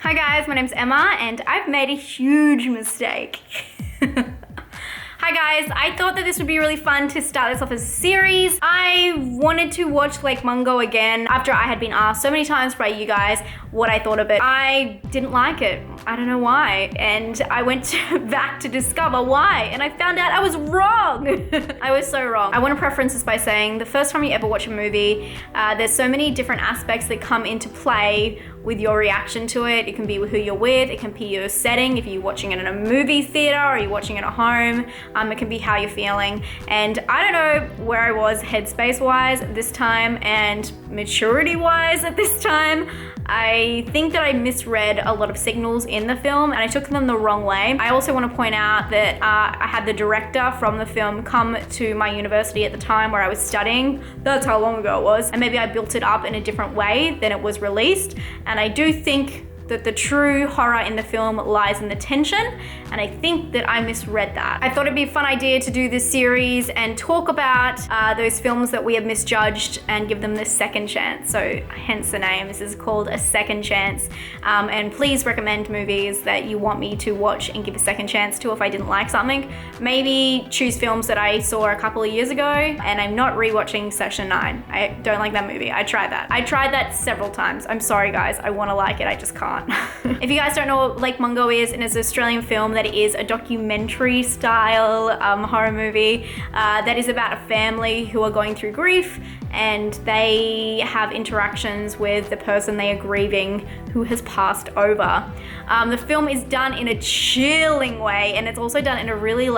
Hi guys, my name's Emma and I've made a huge mistake. Hi guys, I thought that this would be really fun to start this off as a series. I wanted to watch Lake Mungo again after I had been asked so many times by you guys what I thought of it. I didn't like it. I don't know why. And I went back to discover why, and I found out I was wrong. I was so wrong. I want to preference this by saying the first time you ever watch a movie, there's so many different aspects that come into play with your reaction to it. It can be who you're with, it can be your setting, if you're watching it in a movie theater or you're watching it at home. It can be how you're feeling. And I don't know where I was headspace wise at this time and maturity wise at this time. I think that I misread a lot of signals in the film and I took them the wrong way. I also want to point out that I had the director from the film come to my university at the time where I was studying. That's how long ago it was. And maybe I built it up in a different way than it was released. And I do think that the true horror in the film lies in the tension, and I think that I misread that. I thought it'd be a fun idea to do this series and talk about those films that we have misjudged and give them this second chance. So hence the name, this is called A Second Chance. And please recommend movies that you want me to watch and give a second chance to if I didn't like something. Maybe choose films that I saw a couple of years ago, and I'm not rewatching Section 9. I don't like that movie. I tried that several times. I'm sorry guys, I wanna like it, I just can't. If you guys don't know what Lake Mungo is, it's an Australian film that is a documentary style horror movie that is about a family who are going through grief and they have interactions with the person they are grieving who has passed over. The film is done in a chilling way, and it's also done in a really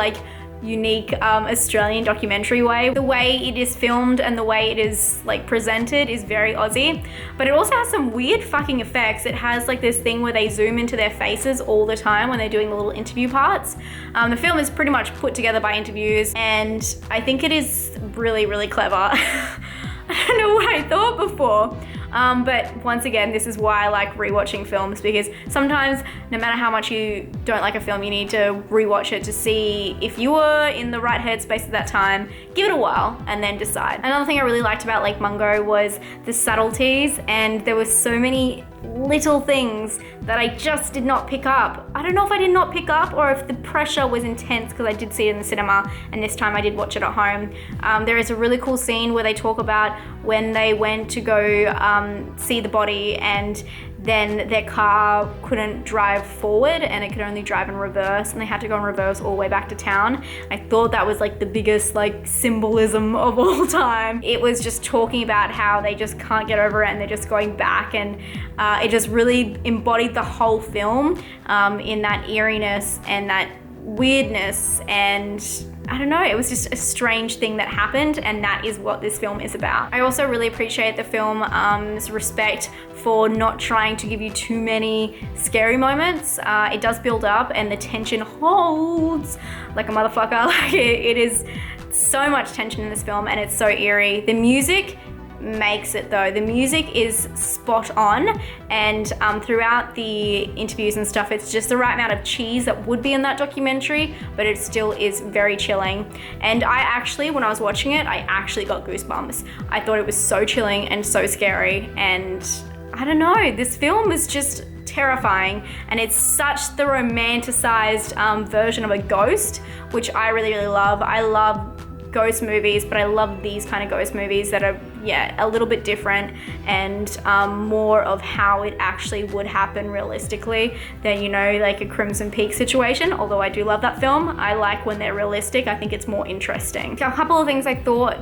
unique Australian documentary way. The way it is filmed and the way it is presented is very Aussie, but it also has some weird fucking effects. It has this thing where they zoom into their faces all the time when they're doing the little interview parts. The film is pretty much put together by interviews, and I think it is really, really clever. I don't know what I thought before. But once again, this is why I like rewatching films, because sometimes no matter how much you don't like a film, you need to rewatch it to see if you were in the right headspace at that time. Give it a while and then decide. Another thing I really liked about Lake Mungo was the subtleties, and there were so many little things that I just did not pick up. I don't know if I did not pick up or if the pressure was intense, because I did see it in the cinema and this time I did watch it at home. There is a really cool scene where they talk about when they went to go see the body, and then their car couldn't drive forward and it could only drive in reverse, and they had to go in reverse all the way back to town. I thought that was the biggest symbolism of all time. It was just talking about how they just can't get over it and they're just going back, and it just really embodied the whole film in that eeriness and that weirdness, and I don't know, it was just a strange thing that happened, and that is what this film is about. I also really appreciate the film's respect for not trying to give you too many scary moments. It does build up and the tension holds like a motherfucker. It is so much tension in this film and it's so eerie. The music makes it though. The music is spot on, and throughout the interviews and stuff, it's just the right amount of cheese that would be in that documentary, but it still is very chilling. And I actually, when I was watching it, I actually got goosebumps. I thought it was so chilling and so scary, and I don't know, this film is just terrifying, and it's such the romanticized version of a ghost, which I really, really love. I love ghost movies, but I love these kind of ghost movies that are a little bit different and more of how it actually would happen realistically than a Crimson Peak situation. Although I do love that film, I like when they're realistic. I think it's more interesting. A couple of things I thought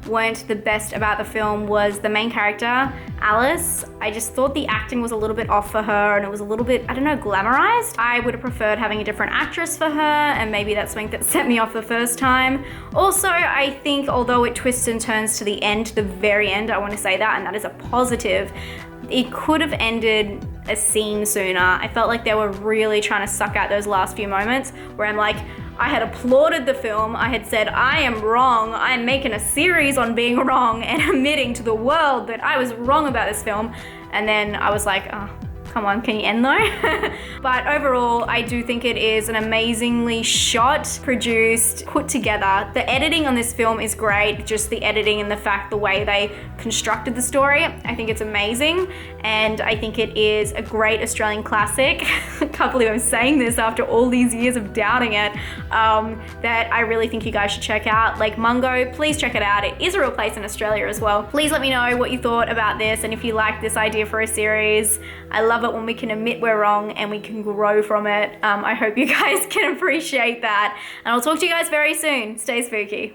weren't the best about the film was the main character, Alice. I just thought the acting was a little bit off for her, and it was a little bit, I don't know, glamorized. I would have preferred having a different actress for her, and maybe that's something that set me off the first time. Also, I think although it twists and turns to the end, the very end, I want to say that, and that is a positive, it could have ended a scene sooner. I felt like they were really trying to suck out those last few moments where I'm like, I had applauded the film. I had said, I am wrong. I'm making a series on being wrong and admitting to the world that I was wrong about this film. And then I was like, oh, Come on, can you end though? But overall, I do think it is an amazingly shot, produced, put together. The editing on this film is great. Just the editing and the fact, the way they constructed the story, I think it's amazing. And I think it is a great Australian classic. I can't believe I'm saying this after all these years of doubting it. That I really think you guys should check out. Lake Mungo, please check it out. It is a real place in Australia as well. Please let me know what you thought about this and if you like this idea for a series. I love it when we can admit we're wrong and we can grow from it. I hope you guys can appreciate that. And I'll talk to you guys very soon. Stay spooky.